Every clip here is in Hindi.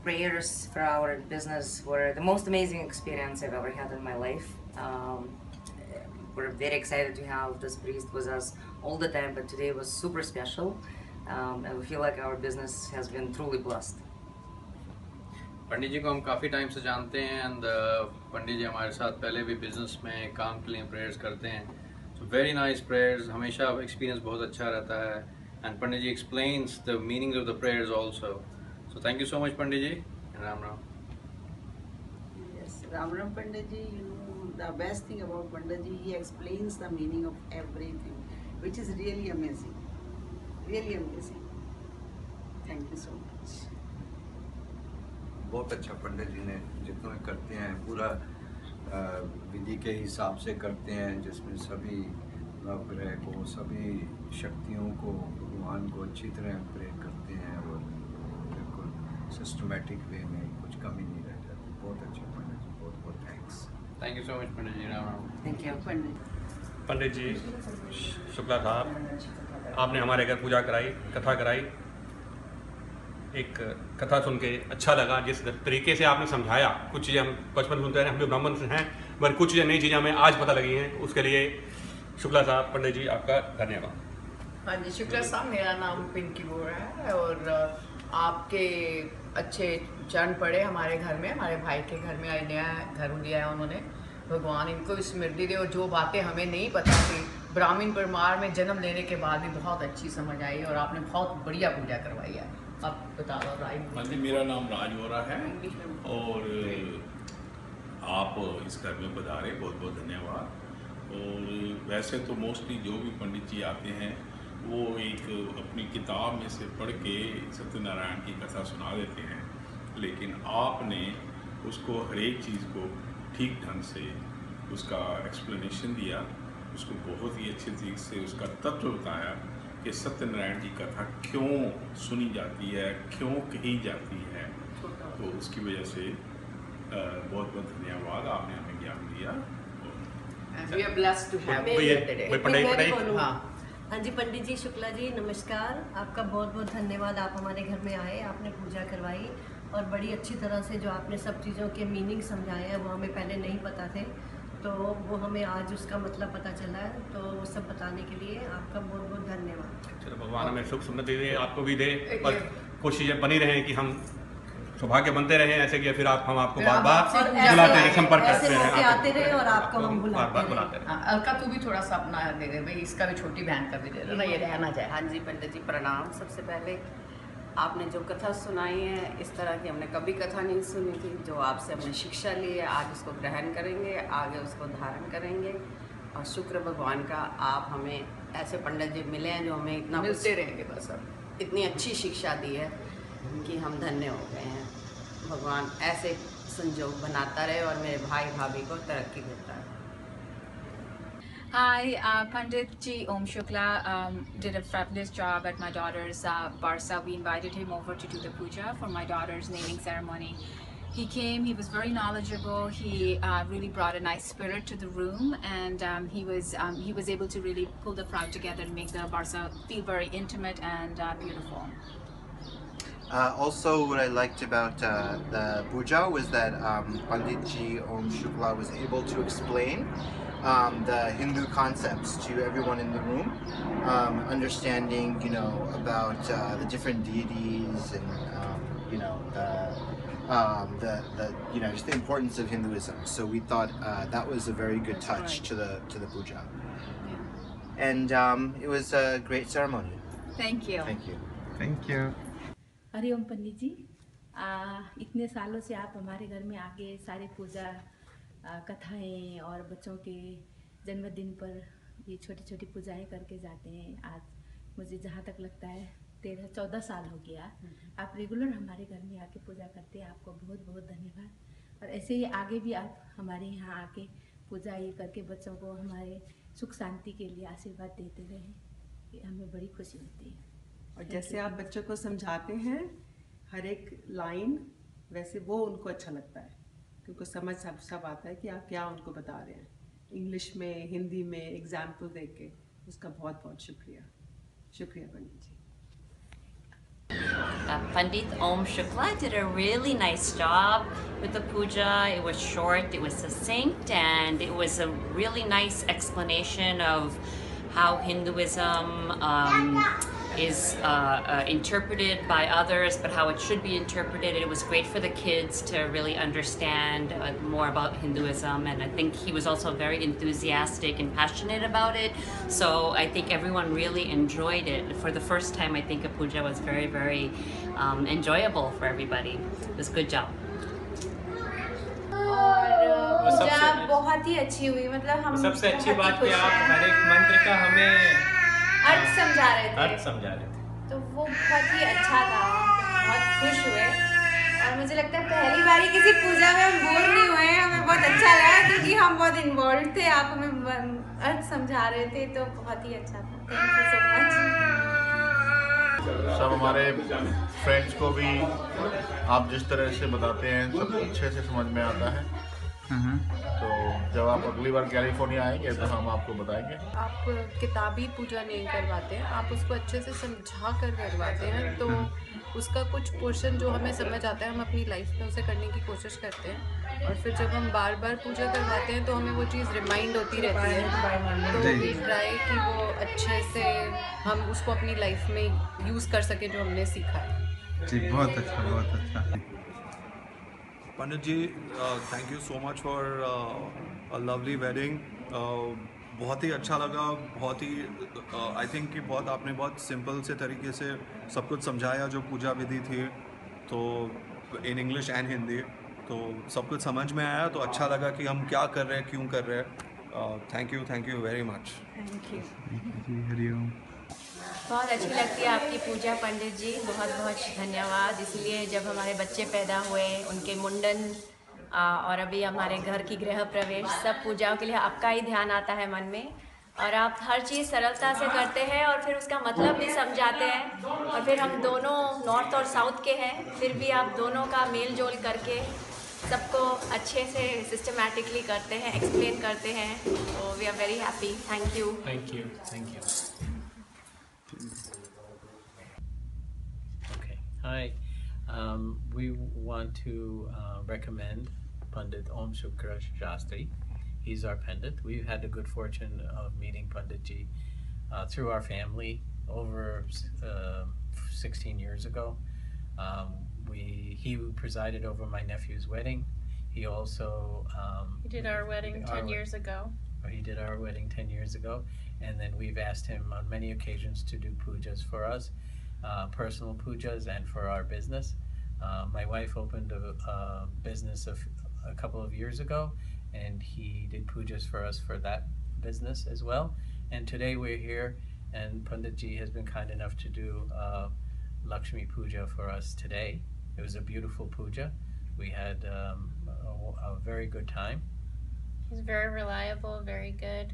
prayers for our business were the most amazing experience I've ever had in my life. We're very excited to have this priest with us all the time, but today was super special, and we feel like our business has been truly blessed. पंडित जी को हम काफ़ी टाइम से जानते हैं एंड पंडित जी हमारे साथ पहले भी बिजनेस में काम के लिए प्रेयर्स करते हैं. सो वेरी नाइस प्रेयर्स, हमेशा एक्सपीरियंस बहुत अच्छा रहता है and Pandit ji explains the meaning of the prayers also. So thank you so much Pandit ji. Ram Ram. Yes, Ram Ram Pandit ji, you know, the best thing about Pandit ji, he explains the meaning of everything, which is really amazing. Really amazing. Thank you so much. बहुत अच्छा पंडित जी ने जितना करते हैं पूरा विधि के हिसाब से करते हैं, जिसमें सभी नवग्रह को, सभी शक्तियों को, भगवान को अच्छी तरह प्रेयर करते हैं और बिल्कुल सिस्टमेटिक वे में कुछ कमी नहीं रह जाती. बहुत अच्छा पंडित जी, बहुत बहुत thanks. Thank you so much Pandit ji. Ram Ram. Thank you. Pandit ji Shukla साहब, आपने हमारे घर पूजा कराई, कथा कराई. एक कथा सुन के अच्छा लगा. जिस तरीके से आपने समझाया, कुछ चीज़ें हम बचपन सुनते हैं, हम भी ब्राह्मण से हैं, मगर कुछ चीज़ें नई चीज़ें हमें आज पता लगी हैं. उसके लिए शुक्ला साहब, पंडित जी आपका धन्यवाद. हाँ जी, शुक्ला साहब, मेरा नाम पिंकी बोरा है और आपके अच्छे चरण पड़े हमारे घर में, हमारे भाई के घर में नया घर लिया है उन्होंने. भगवान इनको स्मृति दे और जो बातें हमें नहीं पता थी, ब्राह्मण परिवार में जन्म लेने के बाद भी बहुत अच्छी समझ आई और आपने बहुत बढ़िया पूजा करवाई है. आप बता दो. हाँ जी, मेरा नाम राज बोरा है और आप इस घर में पधारे, बहुत बहुत धन्यवाद. और वैसे तो मोस्टली जो भी पंडित जी आते हैं वो एक अपनी किताब में से पढ़ के सत्यनारायण की कथा सुना देते हैं, लेकिन आपने उसको हर एक चीज़ को ठीक ढंग से उसका एक्सप्लेनेशन दिया, उसको बहुत ही अच्छे तरीके से उसका तत्व बताया कि सत्यनारायण की कथा क्यों सुनी जाती है, क्यों कही जाती है. तो उसकी वजह से बहुत बहुत धन्यवाद, आपने हमें ज्ञान दिया. We are blessed to have you here today. हाँ जी, पंडित जी शुक्ला जी नमस्कार. आपका बहुत बहुत धन्यवाद. आप हमारे घर में आए, आपने पूजा करवाई और बड़ी अच्छी तरह से जो आपने सब चीज़ों के मीनिंग समझाए हैं वो हमें पहले नहीं पता थे, तो वो हमें आज उसका मतलब पता चला है. तो वो सब बताने के लिए आपका बहुत बहुत धन्यवाद. चलो, भगवान हमें सुख समृद्धि दे, आपको भी दे और कुछ चीज़ें बनी रहें कि हम सौभाग्य बनते रहें ऐसे कि फिर हम आपको बार बार बुलाते रहे, संपर्क करते रहे, आते रहे और आपको हम बुलाते रहे. अलका, तू भी थोड़ा सा अपना दे दे भाई, इसका भी छोटी बहन का भी दे दे ना, ये रहना जाए. हाँ जी पंडित जी प्रणाम. सबसे पहले आपने जो कथा सुनाई है, इस तरह की हमने कभी कथा नहीं सुनी थी. जो आपसे हमने शिक्षा ली है, आज उसको ग्रहण करेंगे, आगे उसको धारण करेंगे. और शुक्र भगवान का आप हमें ऐसे पंडित जी मिले हैं जो हमें इतना मिलते रहेंगे बस. अब इतनी अच्छी शिक्षा दी है कि हम धन्य हो गए हैं. भगवान ऐसे संजोग बनाता रहे और मेरे भाई भाभी को तरक्की देता है. Hi, Pandit Ji Om Shukla did a fabulous job at my daughter's Barsa. We invited him over to do the puja for my daughter's naming ceremony. He came, he was very knowledgeable, he really brought a nice spirit to the room, and he was able to really pull the crowd together and make the Barsa feel very intimate and beautiful. Also, what I liked about the puja was that Pandit Ji Om Shukla was able to explain the Hindu concepts to everyone in the room, understanding, you know, about the different deities and, you know, you know, just the importance of Hinduism. So we thought that was a very good touch to the puja, and it was a great ceremony. Thank you. Thank you. Thank you. Hariom पंडित जी, इतने सालों से आप हमारे घर में आके सारी पूजा कथाएं और बच्चों के जन्मदिन पर ये छोटी छोटी पूजाएं करके जाते हैं. आज मुझे जहाँ तक लगता है 13-14 साल हो गया आप रेगुलर हमारे घर में आके पूजा करते हैं. आपको बहुत बहुत धन्यवाद. और ऐसे ही आगे भी आप हमारे यहाँ आके पूजा ये करके बच्चों को हमारे सुख शांति के लिए आशीर्वाद देते रहें, ये हमें बड़ी खुशी होती है. और जैसे आप बच्चों को समझाते हैं हर एक लाइन, वैसे वो उनको अच्छा लगता है क्योंकि समझ सब आता है कि आप क्या उनको बता रहे हैं. इंग्लिश में, हिंदी में एग्जाम्पल देके के उसका बहुत बहुत शुक्रिया. शुक्रिया पंडित जी. Pandit Om Shukla did a really nice job with the puja. It was short, it was succinct, and it was a really nice explanation of how Hinduism is interpreted by others, but how it should be interpreted. It was great for the kids to really understand more about Hinduism, and I think he was also very enthusiastic and passionate about it. So I think everyone really enjoyed it. For the first time, I think a puja was very, very enjoyable for everybody. It was a good job. और पूजा बहुत ही अच्छी हुई, मतलब हम सबसे अच्छी बात कि आप हर एक मंत्र का हमें अर्थ समझा रहे थे, तो वो बहुत ही अच्छा था, बहुत खुश हुए। और मुझे लगता है पहली बारी किसी पूजा में हम बोर नहीं हुए, हमें बहुत अच्छा लगा क्योंकि हम बहुत इन्वॉल्व थे, आप हमें अर्थ समझा रहे थे, तो बहुत ही अच्छा था। Thank you so much. सब हमारे फ्रेंड्स को भी आप जिस तरह से बताते हैं सब अच्छे से समझ में आता है। तो जब आप अगली बार कैलिफोर्निया आएंगे तो हम आपको बताएंगे। आप किताबी पूजा नहीं करवाते हैं, आप उसको अच्छे से समझा कर करवाते हैं, तो उसका कुछ पोर्शन जो हमें समझ आता है हम अपनी लाइफ में उसे करने की कोशिश करते हैं, और फिर जब हम बार बार पूजा करवाते हैं तो हमें वो चीज़ रिमाइंड होती रहती है, तो वी ट्राई कि वो अच्छे से हम उसको अपनी लाइफ में यूज़ कर सकें जो हमने सीखा है। जी बहुत अच्छा, बहुत अच्छा। Pandit ji, thank you so much for a lovely wedding. बहुत ही अच्छा लगा, बहुत ही आई थिंक कि बहुत आपने बहुत सिंपल से तरीके से सब कुछ समझाया जो पूजा विधि थी, तो इन इंग्लिश एंड हिंदी, तो सब कुछ समझ में आया, तो अच्छा लगा कि हम क्या कर रहे हैं, क्यों कर रहे हैं। Thank you very much. Thank you ji, Hari Om. बहुत अच्छी लगती है आपकी पूजा पंडित जी, बहुत बहुत धन्यवाद। इसलिए जब हमारे बच्चे पैदा हुए, उनके मुंडन और अभी हमारे घर की गृह प्रवेश, सब पूजाओं के लिए आपका ही ध्यान आता है मन में, और आप हर चीज़ सरलता से करते हैं और फिर उसका मतलब भी समझाते हैं। और फिर हम दोनों नॉर्थ और साउथ के हैं, फिर भी आप दोनों का मेल जोल करके सबको अच्छे से सिस्टमैटिकली करते हैं, एक्सप्लेन करते हैं, तो we are very happy. Thank you. Thank you, thank you. Okay, hi. We want to recommend Pandit Om Shukla Shastri. He's our Pandit. We've had the good fortune of meeting Pandit Ji through our family over 16 years ago. He presided over my nephew's wedding. He also He did our wedding 10 years ago. He did our wedding 10 years ago, and then we've asked him on many occasions to do pujas for us, personal pujas, and for our business. My wife opened a business a couple of years ago, and he did pujas for us for that business as well. And today we're here, and Pandit Ji has been kind enough to do Lakshmi Puja for us today. It was a beautiful puja. We had a very good time. He's very reliable, very good,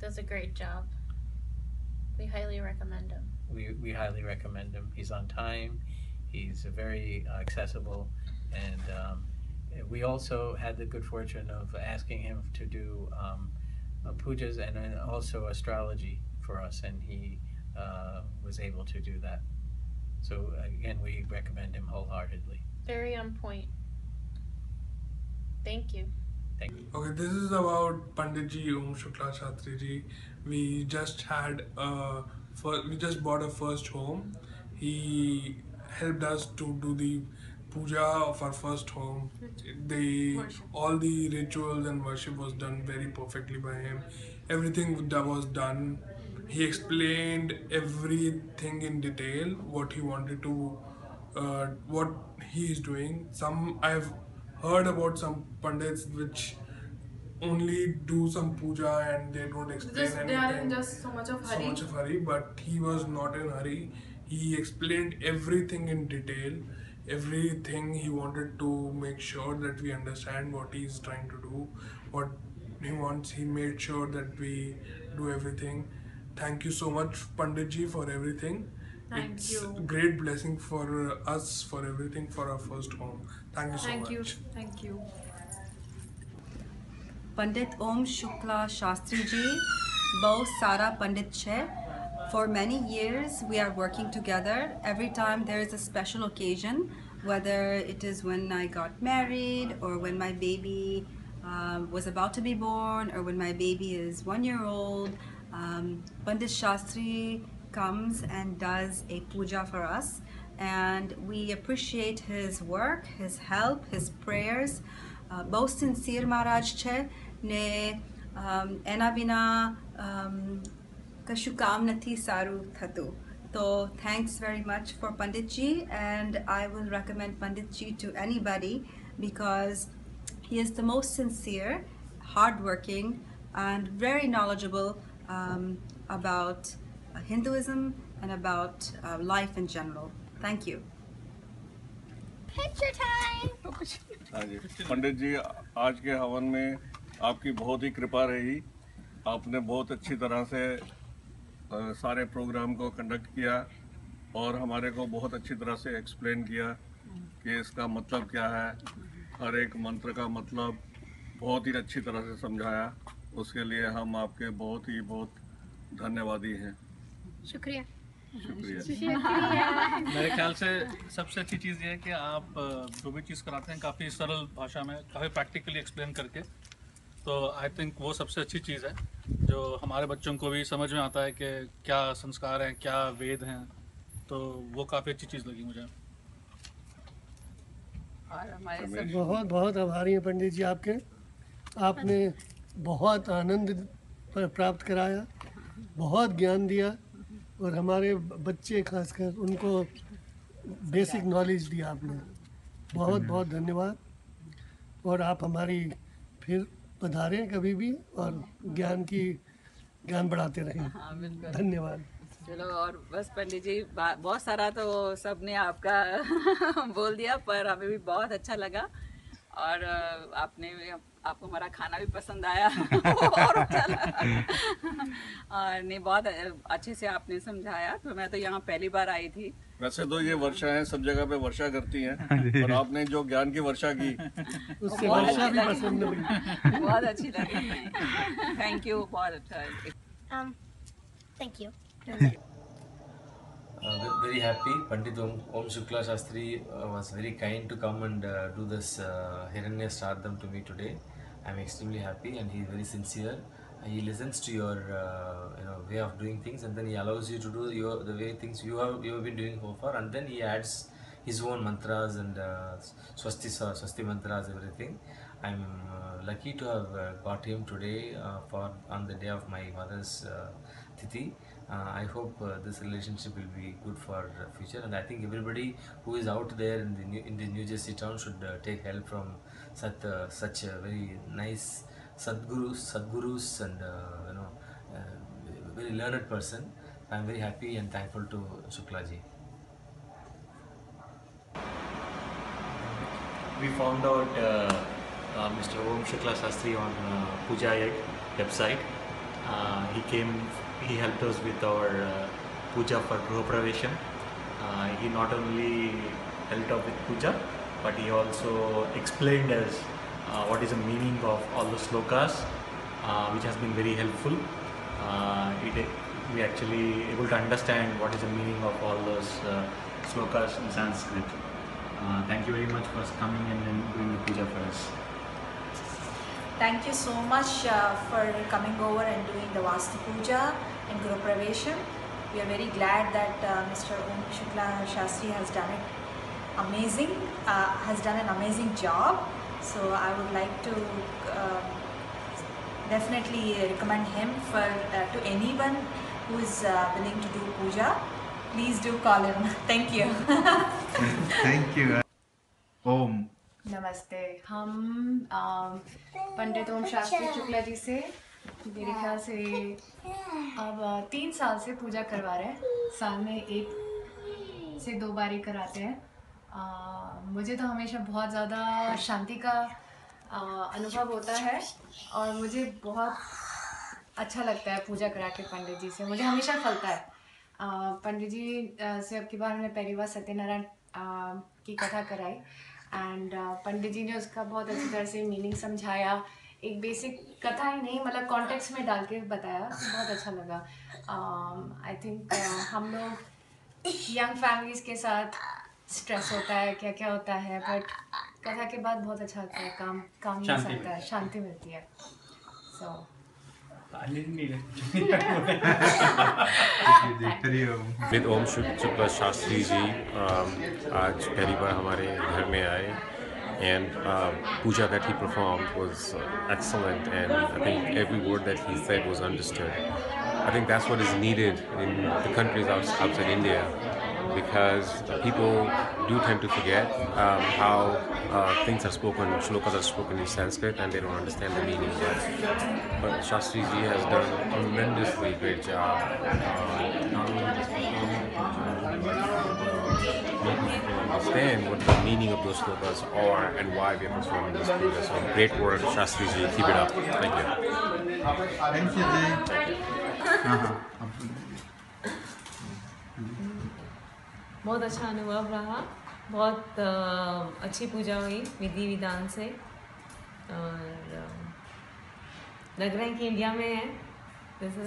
does a great job. We highly recommend him. We highly recommend him. He's on time, he's very accessible, and we also had the good fortune of asking him to do pujas and also astrology for us, and he was able to do that. So again, we recommend him wholeheartedly. Very on point. Thank you. Thank you. Okay, this is about Pandit Ji Om Shukla Shastri Ji. We just bought a first home. He helped us to do the puja of our first home. All the rituals and worship was done very perfectly by him. Everything that was done, he explained everything in detail, what he wanted to, what he is doing. I've heard about some pandits which only do some puja and they don't explain anything. They are in just so much of hurry. But he was not in hurry. He explained everything in detail, everything. He wanted to make sure that we understand what he is trying to do, what he wants. He made sure that we do everything. Thank you so much, Pandit Ji, for everything. Thank you. It's a great blessing for us, for everything, for our first home. Thank you so much. Thank you. पंडित ओम शुक्ला शास्त्री जी बहुत सारा पंडित है, For many years, we are working together. Every time there is a special occasion, whether it is when I got married, or when my baby was about to be born, or when my baby is 1 year old, Pandit Shastri comes and does a puja for us. And we appreciate his work, his help, his prayers. બહુ સિન્સિયર મહારાજ છે ને એના વિના કશું કામ નથી સારું થતું. So thanks very much for Panditji, and I will recommend Panditji to anybody because he is the most sincere, hardworking, and very knowledgeable about Hinduism and about life in general. Thank you. Picture time. हाँ जी, पंडित जी आज के हवन में आपकी बहुत ही कृपा रही. आपने बहुत अच्छी तरह से सारे प्रोग्राम को कंडक्ट किया और हमारे को बहुत अच्छी तरह से एक्सप्लेन किया कि इसका मतलब क्या है. हर एक मंत्र का मतलब बहुत ही अच्छी तरह से समझाया. उसके लिए हम आपके बहुत धन्यवादी हैं. शुक्रिया. मेरे ख्याल से सबसे अच्छी चीज़ ये है कि आप जो भी चीज़ कराते हैं काफ़ी सरल भाषा में, काफ़ी प्रैक्टिकली एक्सप्लेन करके. तो आई थिंक वो सबसे अच्छी चीज़ है जो हमारे बच्चों को भी समझ में आता है कि क्या संस्कार हैं, क्या वेद हैं. तो वो काफ़ी अच्छी चीज़ लगी मुझे. और हमारे बहुत आभारी हैं पंडित जी आपके. आपने बहुत आनंद प्राप्त कराया, बहुत ज्ञान दिया और हमारे बच्चे खासकर उनको बेसिक नॉलेज दिया आपने. बहुत धन्यवाद. और आप हमारी फिर पधारें कभी भी और ज्ञान बढ़ाते रहें. हाँ, बिल्कुल. धन्यवाद. चलो, और बस पंडित जी बहुत सारा तो सबने आपका बोल दिया, पर हमें भी बहुत अच्छा लगा और आपको हमारा खाना भी पसंद आया और अच्छा लगा. और नहीं, बहुत अच्छे से आपने समझाया. तो मैं तो यहाँ पहली बार आई थी. वैसे तो ये वर्षा है, सब जगह पे वर्षा करती हैं, और आपने जो ज्ञान की वर्षा की उससे वर्षा भी पसंद लगी. बहुत अच्छी लगी. Thank you. बहुत अच्छा. Thank you. Very happy. Pandit Om Shukla Shastri was very kind to come and do this Hiranya Shraddham to me today. I'm extremely happy, and he's very sincere. He listens to your way of doing things, and then he allows you to do the way things you have been doing so far, and then he adds his own mantras and swasti mantras, everything. I'm lucky to have got him today on the day of my mother's Tithi. I hope this relationship will be good for future, and I think everybody who is out there in the New Jersey town should take help from such a very nice Sadgurus and very learned person. I am very happy and thankful to Shukla ji. We found out Mr. Om Shukla Shastri on Puja website. He helped us with our puja for Gruha Pravesham. He not only helped out with puja, but he also explained us what is the meaning of all the slokas, which has been very helpful. We actually able to understand what is the meaning of all those slokas in Sanskrit. Thank you very much for coming and doing the puja for us. Thank you so much for coming over and doing the Vastu Puja and Guru Pravesham. We are very glad that Mr. Om Shukla Shastri has done an amazing job. So I would like to definitely recommend him to anyone who is willing to do puja. Please do call him. Thank you. Thank you. Om. नमस्ते. हम पंडित ओम शास्त्री शुक्ला जी से मेरे ख्याल से अब 3 साल से पूजा करवा रहे हैं. साल में 1 से 2 बार ही कराते हैं. मुझे तो हमेशा बहुत ज़्यादा शांति का अनुभव होता है और मुझे बहुत अच्छा लगता है पूजा करा के पंडित जी से. मुझे हमेशा फलता है. पंडित जी से अब की बार हमने पहली बार सत्यनारायण की कथा कराई एंड पंडित जी ने उसका बहुत अच्छी तरह से मीनिंग समझाया एक बेसिक कथा ही नहीं मतलब कॉन्टेक्स्ट में डाल के बताया, बहुत अच्छा लगा। आई थिंक हम लोग यंग फैमिलीज़ के साथ स्ट्रेस होता है, क्या क्या होता है, बट कथा के बाद बहुत अच्छा लगता है, काम मिल सकता है, शांति मिलती है। सो विद ओम शुक्ला शास्त्री जी आज पहली बार हमारे घर में आए and puja that he performed was excellent, and I think every word that he said was understood. I think that's what is needed in the countries outside India, because people do tend to forget how things are spoken, shlokas are spoken in Sanskrit, and they don't understand the meaning. But Shastri ji has done a tremendously great job. Not only just making people understand what the meaning of those shlokas are and why we are performing this puja. So great work, Shastri ji. Keep it up. Thank you. Thank you, Jay. बहुत अच्छा अनुभव रहा, बहुत अच्छी पूजा हुई विधि विधान से, और लग रहा है कि इंडिया में है जैसे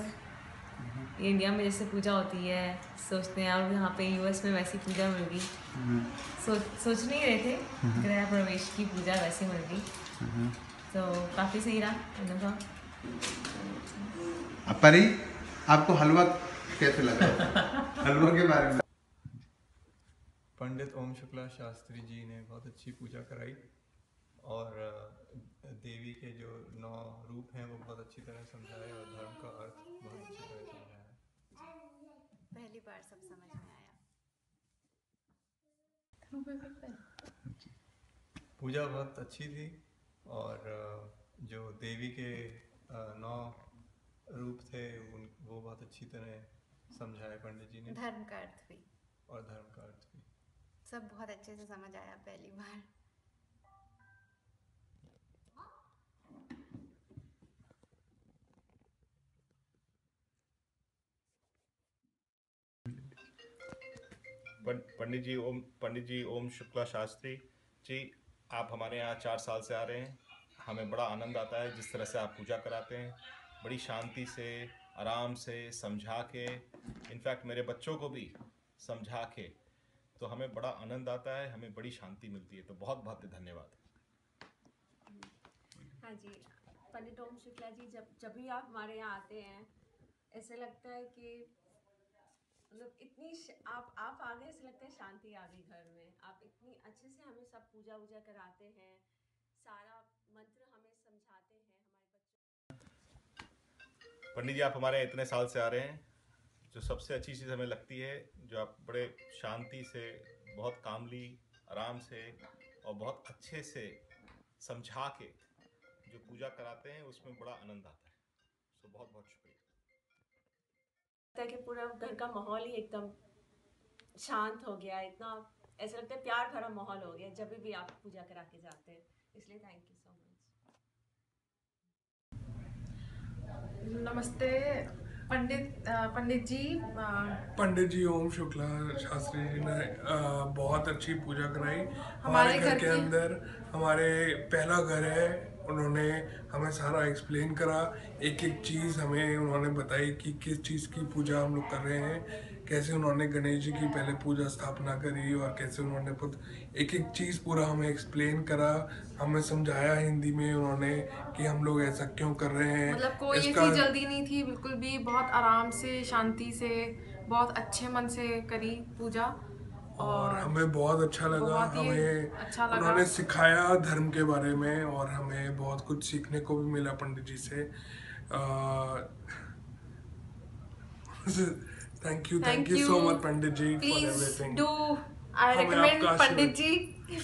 इंडिया में जैसे पूजा होती है सोचते हैं, और यहाँ पे यूएस में वैसी पूजा मिल गई। सोच नहीं रहे थे गृह प्रवेश की पूजा वैसे मिल गई, तो काफ़ी सही रहा अनुभव। परी, आपको हलवा कैसे लगा? हलवा के बारे में। पंडित ओम शुक्ला शास्त्री जी ने बहुत अच्छी पूजा कराई, और देवी के जो 9 रूप हैं वो बहुत अच्छी तरह समझाए, और धर्म का अर्थ बहुत अच्छी तरह समझाया। पहली बार सब समझ में आया। पूजा बहुत अच्छी थी, और जो देवी के 9 रूप थे वो बहुत अच्छी तरह समझाए पंडित जी ने। धर्म का अर्थ भी, और धर्म का अर्थ भी सब बहुत अच्छे से समझ आया पहली बार। पंडित जी ओम शुक्ला शास्त्री जी, आप हमारे यहाँ 4 साल से आ रहे हैं। हमें बड़ा आनंद आता है जिस तरह से आप पूजा कराते हैं, बड़ी शांति से, आराम से समझा के, इनफैक्ट मेरे बच्चों को भी समझा के, तो हमें बड़ा आनंद आता है, हमें बड़ी शांति मिलती है। तो बहुत बहुत धन्यवाद। हाँ जी, पंडित ओम शुक्ला जी, जब भी आप हमारे यहाँ आते हैं ऐसे लगता है कि मतलब इतनी आप आ गए, ऐसे लगता है शांति आ गई घर में। आप इतनी अच्छे से हमें सब पूजा वूजा कराते हैं, सारा मंत्र हमें समझाते हैं हमारे बच्चों। पंडित जी, आप हमारे इतने साल से आ रहे हैं, जो सबसे अच्छी चीज़ हमें लगती है, जो आप बड़े शांति से, बहुत कामली, आराम से और बहुत अच्छे से समझा के जो पूजा कराते हैं, उसमें बड़ा आनंद आता है। तो बहुत बहुत शुक्रिया। लगता है कि पूरा घर का माहौल ही एकदम शांत हो गया, इतना ऐसा लगता है प्यार भरा माहौल हो गया जब भी आप पूजा करा के जाते हैं, इसलिए थैंक यू सो मच। नमस्ते पंडित जी ओम शुक्ला शास्त्री जी ने बहुत अच्छी पूजा कराई हमारे घर के अंदर। हमारे पहला घर है, उन्होंने हमें सारा एक्सप्लेन करा, एक एक चीज़ हमें उन्होंने बताई कि किस चीज़ की पूजा हम लोग कर रहे हैं, कैसे उन्होंने गणेश जी की पहले पूजा स्थापना करी, और कैसे उन्होंने एक एक चीज़ पूरा हमें एक्सप्लेन करा, हमें समझाया हिंदी में उन्होंने कि हम लोग ऐसा क्यों कर रहे हैं। मतलब कोई ऐसी जल्दी नहीं थी, बिल्कुल भी बहुत आराम से, शांति से, बहुत अच्छे मन से करी पूजा, और हमें बहुत अच्छा लगा। हमें अच्छा लगा। उन्होंने सिखाया धर्म के बारे में, और हमें बहुत कुछ सीखने को भी मिला पंडित जी से। Thank you so much Pandit ji for everything. I recommend Pandit ji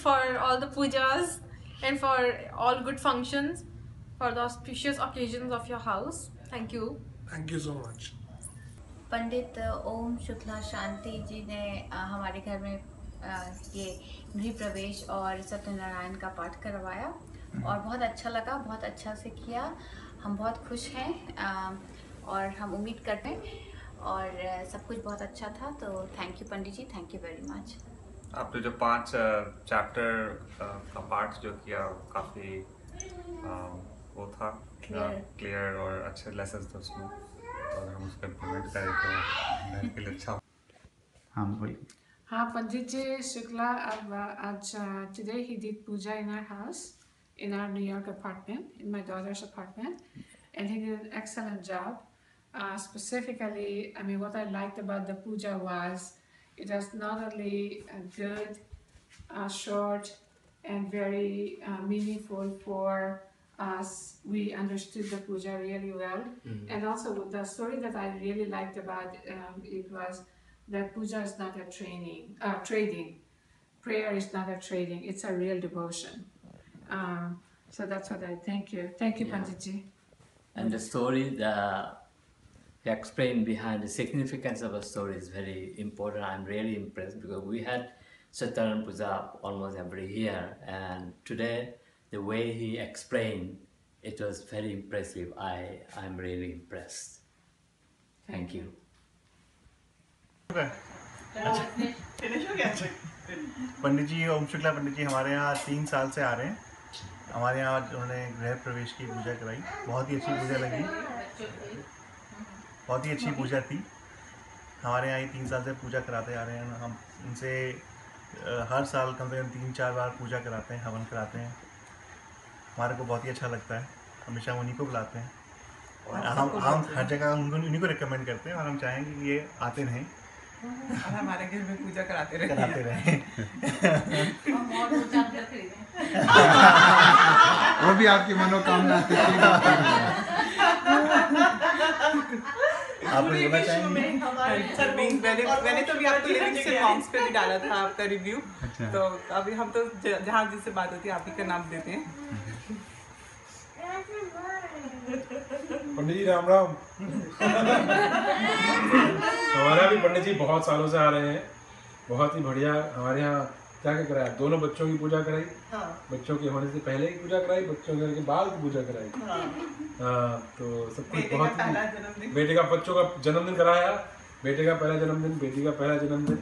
for all the pujas and for all good functions, for the auspicious occasions of your house. Thank you. Thank you so much. पंडित ओम शुक्ला शांति जी ने हमारे घर में ये गृह प्रवेश और सत्यनारायण का पाठ करवाया, और बहुत अच्छा लगा, बहुत अच्छा से किया। हम बहुत खुश हैं, और हम उम्मीद करते हैं, और सब कुछ बहुत अच्छा था। तो thank you Pandit ji, thank you very much. आपने जो 5 चैप्टर का पाठ जो किया काफ़ी वो था क्लियर और अच्छे लेसन थे उसमें, तो अगर हम उसको इम्प्लीमेंट करें तो घर के लिए अच्छा। हाँ बोलिए। हाँ, Pandit Ji Shukla, today he did puja in our house, in our New York apartment, in my daughter's apartment, and he did an excellent job. Specifically, I mean, what I liked about the puja was it was not only good, short, and very meaningful for us. We understood the puja really well, and also the story that I really liked about it was that puja is not a trading. Prayer is not a trading. It's a real devotion. So that's what I thank you. Thank you, Pandit Ji. And the story, the explain behind the significance of a story is very important. I'm really impressed because we had Satyanan Puja almost every year, and today the way he explained it was very impressive. I'm really impressed. Thank you. Pandit जी ओम शुक्ला पंडित जी हमारे यहाँ 3 साल से आ रहे हैं। हमारे यहाँ उन्होंने गृह प्रवेश की पूजा कराई, बहुत ही अच्छी पूजा लगी, बहुत ही अच्छी पूजा थी। हमारे यहाँ 3 साल से पूजा कराते आ रहे हैं। हम उनसे हर साल कम से कम 3-4 बार पूजा कराते हैं, हवन कराते हैं। हमारे को बहुत ही अच्छा लगता है, हमेशा उन्हीं को बुलाते हैं और हम हर जगह उन्हीं को रिकमेंड करते हैं और हम चाहेंगे कि ये आते रहें और हमारे घर में पूजा कराते रहें। वो भी आपकी मनोकामना आप बोलना चाहेंगे? मैंने तो अभी आपको लिरिक्स से सॉन्ग्स पे भी डाला था आपका रिव्यू। तो अभी हम तो जहाँ जिससे बात होती है आप ही का नाम देते हैं। पंडित जी राम राम। हमारा भी पंडित जी बहुत सालों से आ रहे हैं, बहुत ही बढ़िया। हमारे यहाँ क्या क्या कराया, दोनों बच्चों की पूजा कराई, बच्चों के होने से पहले की पूजा कराई, बच्चों के होने के बाद की पूजा कराई। तो सब कुछ बहुत ही, बेटे का बच्चों का जन्मदिन कराया, बेटे का पहला जन्मदिन, बेटी का पहला जन्मदिन,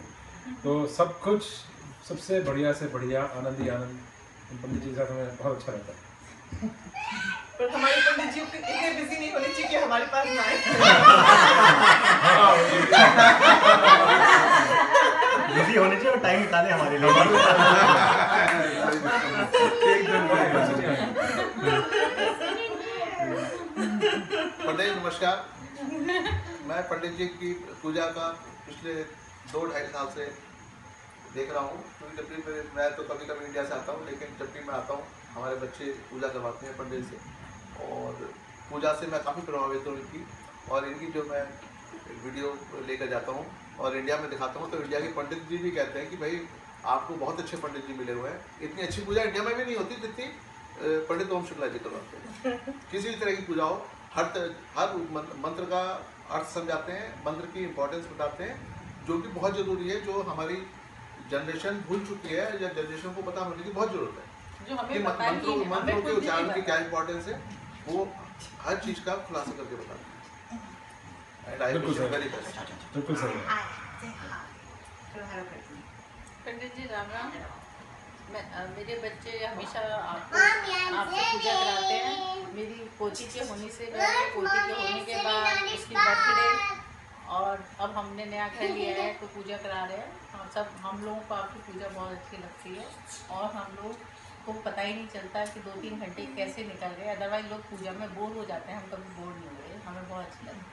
तो सब कुछ सबसे बढ़िया से बढ़िया, आनंद ही आनंद। पंडित जी के साथ हमें बहुत अच्छा लगता है। पर हमारे पंडित जी इतने बिजी नहीं होने चाहिए कि हमारे पास ना आए। बिजी होने चाहिए और टाइम निकाले हमारे लिए। पंडित नमस्कार, मैं पंडित जी की पूजा का पिछले 2-2.5 साल से देख रहा हूँ। क्योंकि जब भी मैं तो कभी कभी इंडिया से आता हूँ, लेकिन जब भी मैं आता हूँ हमारे बच्चे पूजा करवाते हैं पंडित से, और पूजा से मैं काफ़ी प्रभावित हूँ इनकी। और इनकी जो मैं वीडियो लेकर जाता हूँ और इंडिया में दिखाता हूँ, तो इंडिया के पंडित जी भी कहते हैं कि भाई आपको बहुत अच्छे पंडित जी मिले हुए हैं। इतनी अच्छी पूजा इंडिया में भी नहीं होती जितनी पंडित ओम शुक्ला जी करवाते हैं। किसी भी तरह की पूजा हो, हर मंत्र का अर्थ समझाते हैं, मंत्र की इम्पोर्टेंस बताते हैं, जो कि बहुत ज़रूरी है, जो हमारी जनरेशन भूल चुकी है या जनरेशन को पता होने की बहुत ज़रूरत है कि मंत्रों के उच्चारण की क्या इम्पोर्टेंस है, वो हर चीज़ का खुलासा करके बताते हैं। पंडित जी राम राम। मेरे बच्चे हमेशा आपसे पूजा कराते हैं। मेरी पोती के होने से पहले, पोती के होने के बाद, उसकी बर्थडे, और अब हमने नया घर लिया है तो पूजा करा रहे हैं। हम लोगों को आपकी पूजा बहुत अच्छी लगती है और हम लोग को पता ही नहीं चलता कि 2-3 घंटे कैसे निकल गए। अदरवाइज लोग पूजा में बोर हो जाते हैं, हम कभी बोर नहीं हुए, हमें बहुत अच्छा लगा।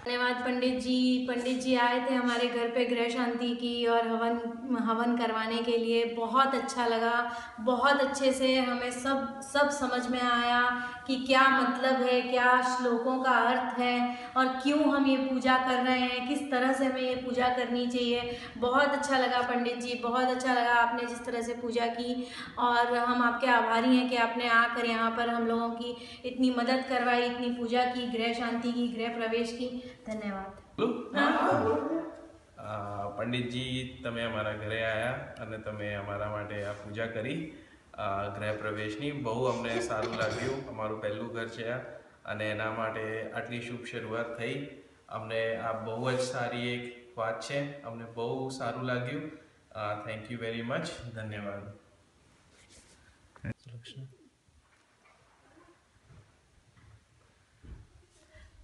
धन्यवाद पंडित जी आए थे हमारे घर पे गृह शांति की और हवन करवाने के लिए। बहुत अच्छा लगा, बहुत अच्छे से हमें सब समझ में आया कि क्या मतलब है, क्या श्लोकों का अर्थ है और क्यों हम ये पूजा कर रहे हैं, किस तरह से हमें ये पूजा करनी चाहिए। बहुत अच्छा लगा पंडित जी, बहुत अच्छा लगा आपने जिस तरह से पूजा की, और हम आपके आभारी हैं कि आपने आकर यहाँ पर हम लोगों की इतनी मदद करवाई, इतनी पूजा की, गृह शांति की, गृह प्रवेश की। धन्यवाद। पंडित जी તમે અમારા ઘરે આવ્યા અને તમે અમારા માટે આ પૂજા કરી ગૃહ પ્રવેશની, બહુ અમને સારું લાગ્યું। અમારું પહેલું ઘર છે અને એના માટે આટલી શુભ શરૂઆત થઈ, અમને આ બહુ જ સારી એક વાત છે, અમને બહુ સારું લાગ્યું। થેન્ક યુ વેરી મચ, ધન્યવાદ।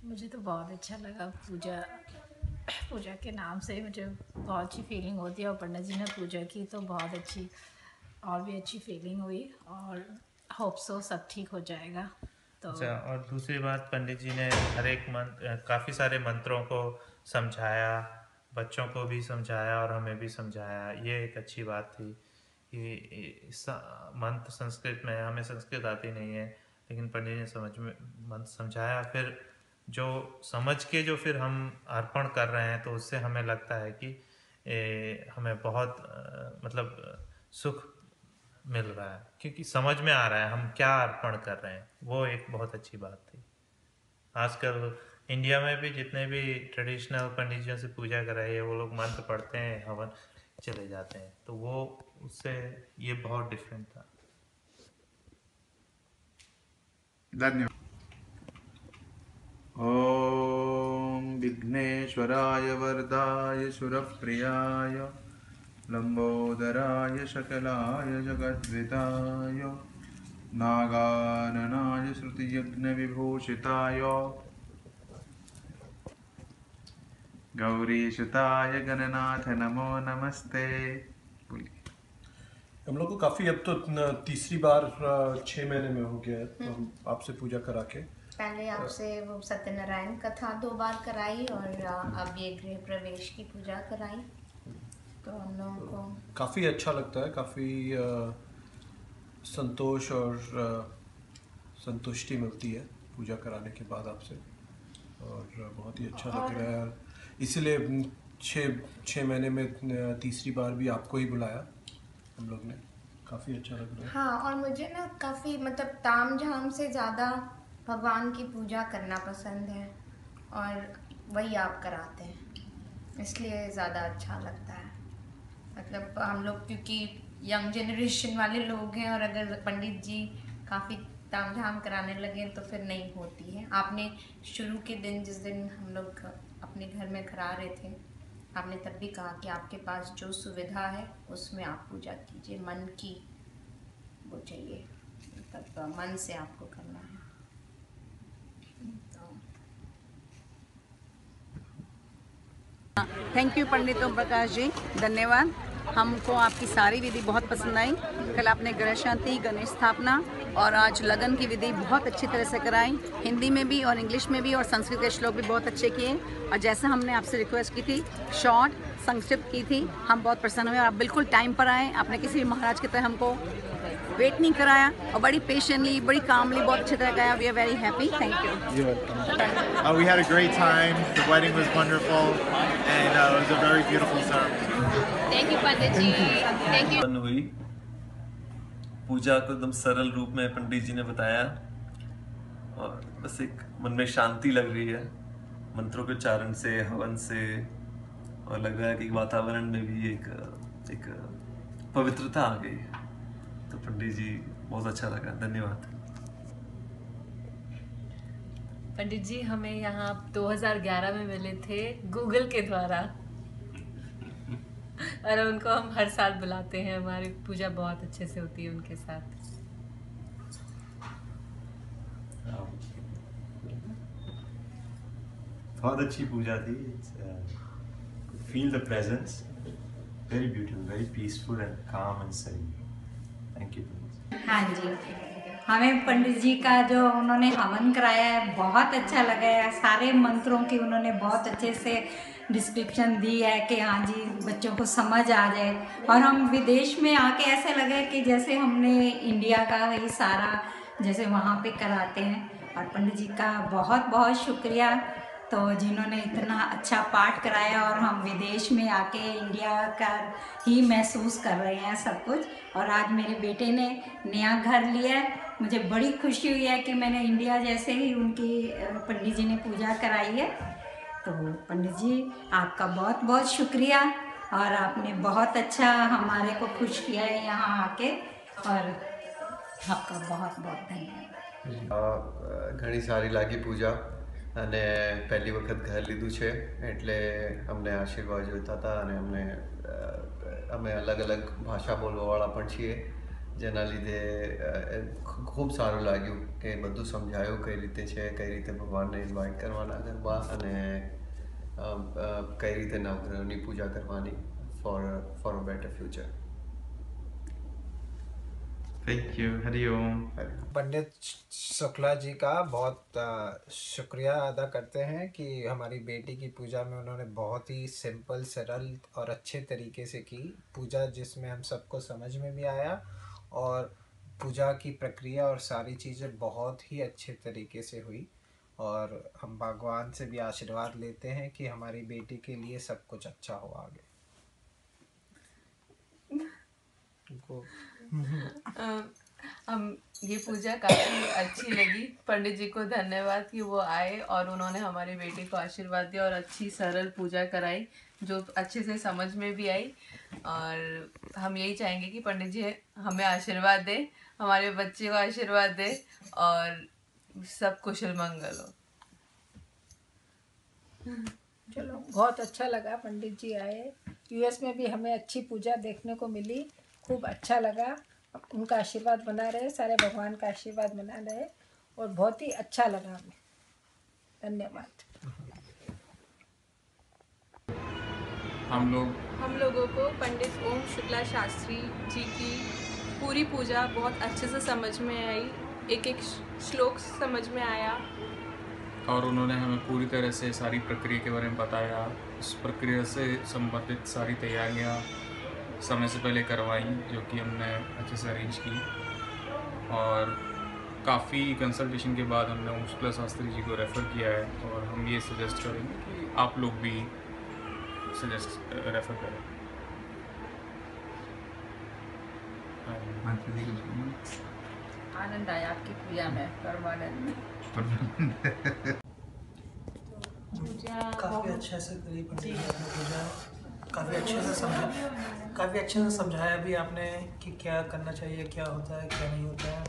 मुझे तो बहुत अच्छा लगा। पूजा के नाम से मुझे बहुत अच्छी फीलिंग होती है और पंडित जी ने पूजा की तो बहुत अच्छी और भी अच्छी फीलिंग हुई और होप सो सब ठीक हो जाएगा। तो अच्छा, और दूसरी बात, पंडित जी ने हर एक काफ़ी सारे मंत्रों को समझाया, बच्चों को भी समझाया और हमें भी समझाया। ये एक अच्छी बात थी कि मंत्र संस्कृत में, हमें संस्कृत आती नहीं है, लेकिन पंडित ने मंत्र समझाया। फिर जो समझ के जो फिर हम अर्पण कर रहे हैं तो उससे हमें लगता है कि हमें बहुत मतलब सुख मिल रहा है, क्योंकि समझ में आ रहा है हम क्या अर्पण कर रहे हैं। वो एक बहुत अच्छी बात थी। आजकल इंडिया में भी जितने भी ट्रेडिशनल पंडितों से पूजा कराई है, वो लोग मंत्र पढ़ते हैं, हवन चले जाते हैं, तो वो उससे ये बहुत डिफरेंट था। धन्यवाद। ओम विघ्नेश्वराय वरदाय सुरप्रियाय लंबोदराय शकलाय जगद्विताय नागाननाय श्रुतियज्ञ विभूषिताय गौरीसुताय गणनाथ नमो नमस्ते। हम लोग को काफ़ी अब तो तीसरी बार 6 महीने में हो गया है तो हम आपसे पूजा करा के। पहले आपसे वो सत्यनारायण कथा 2 बार कराई और अब ये गृह प्रवेश की पूजा कराई, तो हम लोगों को काफ़ी अच्छा लगता है, काफ़ी संतोष और संतुष्टि मिलती है पूजा कराने के बाद आपसे, और बहुत ही अच्छा लग रहा है। इसीलिए 6 महीने में तीसरी बार भी आपको ही बुलाया हम लोग ने। काफ़ी अच्छा लग रहा है। हाँ, और मुझे ना काफ़ी मतलब ताम झाम से ज़्यादा भगवान की पूजा करना पसंद है और वही आप कराते हैं, इसलिए ज़्यादा अच्छा लगता है। मतलब हम लोग क्योंकि यंग जनरेशन वाले लोग हैं और अगर पंडित जी काफ़ी ताम झाम कराने लगे तो फिर नहीं होती है। आपने शुरू के दिन, जिस दिन हम लोग अपने घर में करा रहे थे, आपने तब भी कहा कि आपके पास जो सुविधा है उसमें आप पूजा कीजिए, मन की वो चाहिए, मतलब मन से आपको करना है। थैंक यू पंडित ओम प्रकाश जी, धन्यवाद। हमको आपकी सारी विधि बहुत पसंद आई। कल आपने गणेश शांति, गणेश स्थापना और आज लगन की विधि बहुत अच्छी तरह से कराई, हिंदी में भी और इंग्लिश में भी, और संस्कृत के श्लोक भी बहुत अच्छे किए। और जैसा हमने आपसे रिक्वेस्ट की थी, शॉर्ट संक्षिप्त की थी, हम बहुत प्रसन्न हुए। आप बिल्कुल टाइम पर आए, आपने किसी भी महाराज की तरह हमको वेट नहीं कराया और बड़ी पेशेंटली, बड़ी कामली, बहुत अच्छी तरह कराया। We are very happy, thank you. We had a great time. The wedding was wonderful, and it was a very beautiful ceremony. Thank you Pandit ji, thank you। हुई पूजा को एकदम सरल रूप में पंडित जी ने बताया और बस एक मन में शांति लग रही है मंत्रों के उच्चारण से, हवन से, और लग रहा है कि वातावरण में भी एक पवित्रता आ गई है। तो पंडित जी बहुत अच्छा लगा, धन्यवाद। पंडित जी हमें यहाँ 2011 में मिले थे गूगल के द्वारा और उनको हम हर साल बुलाते हैं, हमारी पूजा बहुत अच्छे से होती है उनके साथ। बहुत अच्छी पूजा थी। Feel the presence, very beautiful, very peaceful and calm and serene. Thank you. हाँ जी, हमें पंडित जी का जो उन्होंने हवन कराया है बहुत अच्छा लगा है। सारे मंत्रों की उन्होंने बहुत अच्छे से डिस्क्रिप्शन दी है कि हाँ जी बच्चों को समझ आ जाए, और हम विदेश में आके ऐसे लगे कि जैसे हमने इंडिया का ही सारा जैसे वहाँ पे कराते हैं। और पंडित जी का बहुत बहुत शुक्रिया, तो जिन्होंने इतना अच्छा पाठ कराया और हम विदेश में आके इंडिया का ही महसूस कर रहे हैं सब कुछ। और आज मेरे बेटे ने नया घर लिया है, मुझे बड़ी खुशी हुई है कि मैंने इंडिया जैसे ही उनकी पंडित जी ने पूजा कराई है। तो पंडित जी आपका बहुत बहुत शुक्रिया, और आपने बहुत अच्छा हमारे को खुश किया है यहाँ आके, और आपका बहुत बहुत धन्यवाद। घणी सारी लागी पूजा અને પહેલી વખત ઘર લીધું છે એટલે અમને આશીર્વાદ જોઈતા હતા, અને અમે અલગ અલગ ભાષા બોલવાવાળા પણ છીએ જેના લીધે ખૂબ સારું લાગ્યું કે બધું સમજાયું કઈ રીતે છે, કઈ રીતે ભગવાનને ઇન્વાઇટ કરવાના ગરબા અને કઈ રીતે નવગ્રહની પૂજા કરવાની for a better future. Thank you. Hari Om. Pandit Shukla ji का बहुत शुक्रिया अदा करते हैं कि हमारी बेटी की पूजा में उन्होंने बहुत ही सिंपल, सरल और अच्छे तरीके से की पूजा, जिसमें हम सबको समझ में भी आया और पूजा की प्रक्रिया और सारी चीज़ें बहुत ही अच्छे तरीके से हुई. और हम भगवान से भी आशीर्वाद लेते हैं कि हमारी बेटी के लिए सब कुछ अच्छा हो आगे. हम ये पूजा काफ़ी अच्छी लगी. पंडित जी को धन्यवाद कि वो आए और उन्होंने हमारी बेटी को आशीर्वाद दिया और अच्छी सरल पूजा कराई जो अच्छे से समझ में भी आई. और हम यही चाहेंगे कि पंडित जी हमें आशीर्वाद दे, हमारे बच्चे को आशीर्वाद दे और सब कुशल मंगल हो. चलो, बहुत अच्छा लगा पंडित जी आए. यूएस में भी हमें अच्छी पूजा देखने को मिली, खूब अच्छा लगा. उनका आशीर्वाद बना रहे, सारे भगवान का आशीर्वाद बना रहे और बहुत ही अच्छा लगा हमें. धन्यवाद. हम लोगों को पंडित ओम शुक्ला शास्त्री जी की पूरी पूजा बहुत अच्छे से समझ में आई. एक एक श्लोक समझ में आया और उन्होंने हमें पूरी तरह से सारी प्रक्रिया के बारे में बताया. उस प्रक्रिया से संबंधित सारी तैयारियां समय से पहले करवाई जो कि हमने अच्छे से अरेंज की. और काफ़ी कंसल्टेशन के बाद हमने ओम शुक्ला शास्त्री जी को रेफ़र किया है और हम ये सजेस्ट करेंगे कि आप लोग भी रेफ़र करें. आनंद आया आपकी पूजा में, परमानंद में. काफ़ी अच्छे से करी पंडित जी ने पूजा. काफ़ी अच्छे से समझाया भी आपने कि क्या करना चाहिए, क्या होता है, क्या नहीं होता है.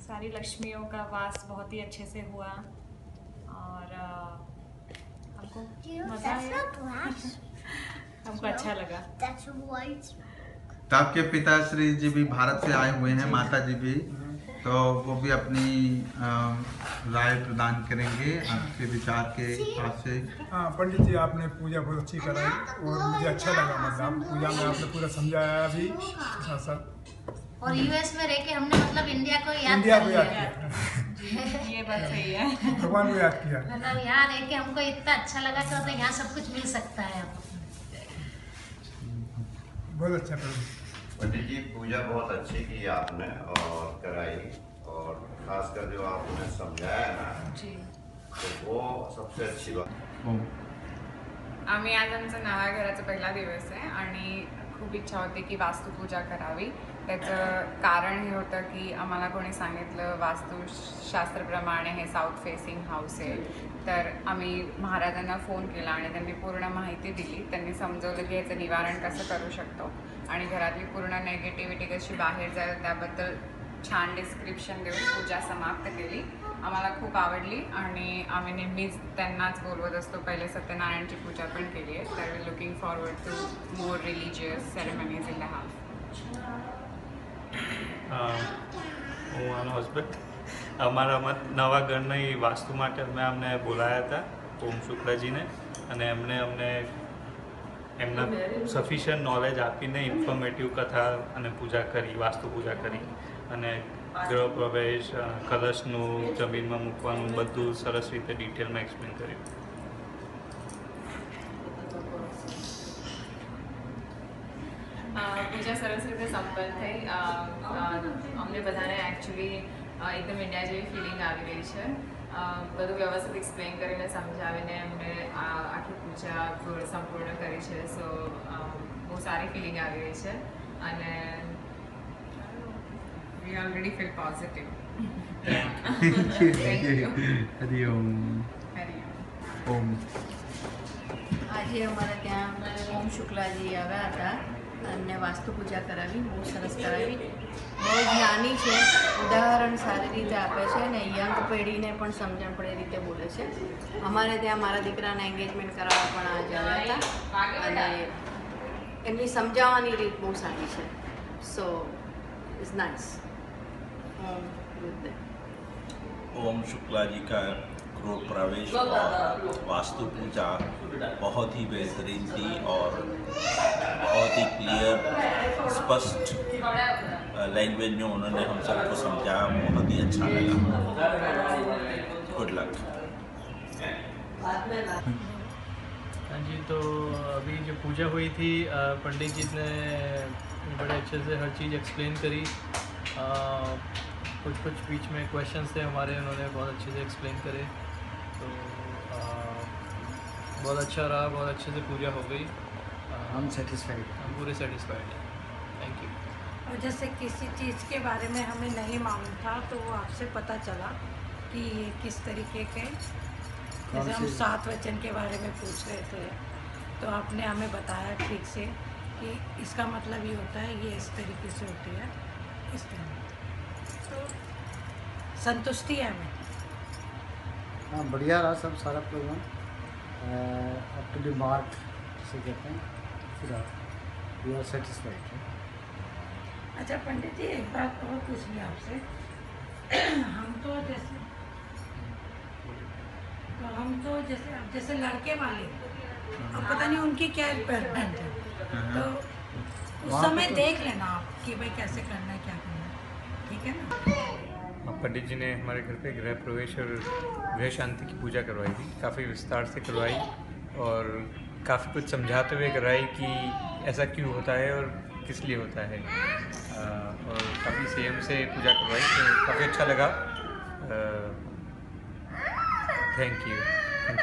सारी लक्ष्मियों का वास बहुत ही अच्छे से हुआ और हमको मज़ा आया, हमको अच्छा लगा. तो आपके पिताश्री जी भी भारत से आए हुए हैं, माता जी भी, तो वो भी अपनी राय प्रदान करेंगे आपके विचार के हिसाब से. हाँ पंडित जी, आपने पूजा बहुत अच्छी कराई और मुझे अच्छा लगा. मतलब पूजा में आपने पूरा समझाया भी साथ साथ. और यूएस में रह के हमने मतलब इंडिया को याद किया. ये बात सही है. भगवान को याद किया. मतलब यहाँ रह के हमको इतना अच्छा लगा कि मतलब यहाँ सब कुछ मिल सकता है. बहुत अच्छा पंडित जी, पूजा बहुत अच्छी की आपने और कराई, और खासकर जो आपने समझाया ना जी, तो वो सबसे अच्छी बात. आम्ही आज आमचा नव्या घराचा पहिला दिवस आहे आणि खूप इच्छा होती की वास्तुपूजा करावी. त्याचं कारण हे होतं की आम्हाला कोणी सांगितलं वास्तुशास्त्रप्रमाणे हे साऊथ फेसिंग हाऊस आहे. तर आम्ही महाराजांना फ़ोन केला आणि त्यांनी पूर्ण माहिती दिली. त्यांनी समजवलं की याचं निवारण कसं करू शकतो आणि घरातली पूर्ण नेगेटिव्हिटी कशी बाहेर जाईल त्याबद्दल छान डिस्क्रिप्शन देऊन पूजा समाप्त केली. आम्हाला खूप आवडली आणि आम्ही नेहमीच त्यांनाच बोलवत असतो. पहिले सत्यनारायणची पूजा पण केली आहे. तर we looking forward to more religious ceremonies in the house. હું આનો હસબન્ડ. અમારા નવા ઘરની વાસ્તુ માટે અમે અમને બોલાયા હતા ઓમ શુક્લાજીને, અને એમણે અમને એમના સફિશિયન્ટ નોલેજ આપીને ઇન્ફોર્મેટિવ કથા અને પૂજા કરી, વાસ્તુ પૂજા કરી, અને ગૃહ પ્રવેશ, કલશનું જમીનમાં મૂકવાનું બધું સરસ રીતે ડિટેલમાં એક્સપ્લેન કર્યું. પૂજા સરસ રીતે સંપન્ન થઈ. અમને બધાને એકચ્યુઅલી એકદમ ઇન્ડિયા જેવી ફિલિંગ આવી રહી છે. બધું વ્યવસ્થિત એક્સપ્લેન કરીને સમજાવીને એમને આખી પૂજા સંપૂર્ણ કરી છે. સો બહુ સારી ફિલિંગ આવી રહી છે અને we already feel positive. Hari Om. Om. આજે અમારે ત્યાં ઓમ શુક્લાજી આવ્યા હતા અને વાસ્તુ પૂજા કરાવી, બહુ સરસ કરાવી. બહુ જ્ઞાની છે, ઉદાહરણ સારી રીતે આપે છે અને યંગ પેઢીને પણ સમજણ પડે રીતે બોલે છે. અમારે ત્યાં મારા દીકરાને એન્ગેજમેન્ટ કરાવવા પણ આજે આવ્યા હતા અને એમની સમજાવવાની રીત બહુ સારી છે. સો इज नाइस। ओम शुक्ला जी का गृह प्रवेश और वास्तु पूजा बहुत ही बेहतरीन थी और बहुत ही क्लियर स्पष्ट लैंग्वेज में उन्होंने हम सबको समझाया, बहुत ही अच्छा लगा। Good luck. हाँ जी, तो अभी जो पूजा हुई थी पंडित जी ने बड़े अच्छे से हर चीज़ एक्सप्लेन करी। कुछ बीच में क्वेश्चंस थे हमारे, उन्होंने बहुत अच्छे से एक्सप्लेन करे, तो बहुत अच्छा रहा, बहुत अच्छे से पूजा हो गई। हम सेटिस्फाइड, हम पूरे सेटिस्फाइड हैं। Thank you. और जैसे किसी चीज़ के बारे में हमें नहीं मालूम था तो वो आपसे पता चला कि ये किस तरीके के, जैसे हम 7 वचन के बारे में पूछ रहे थे तो आपने हमें बताया ठीक से कि इसका मतलब ये होता है, ये इस तरीके से होती है, इस तरह। तो संतुष्टि है हमें। हाँ, बढ़िया रहा सब सारा program, up to the mark से कहते हैं, पूरा वी आर सेटिस्फाइड। अच्छा पंडित जी, एक बात और पूछनी आपसे। हम तो जैसे लड़के वाले, अब पता नहीं उनकी क्या रिक्वायरमेंट है, तो उस समय देख लेना आप कि भाई कैसे करना है, क्या करना है, ठीक है ना। पंडित जी ने हमारे घर पे गृह प्रवेश और गृह शांति की पूजा करवाई थी, काफ़ी विस्तार से करवाई और काफ़ी कुछ समझाते हुए करवाई कि ऐसा क्यों होता है और किस लिए होता है, और काफ़ी संयम से पूजा करवाई, तो काफ़ी अच्छा लगा। Thank you so much.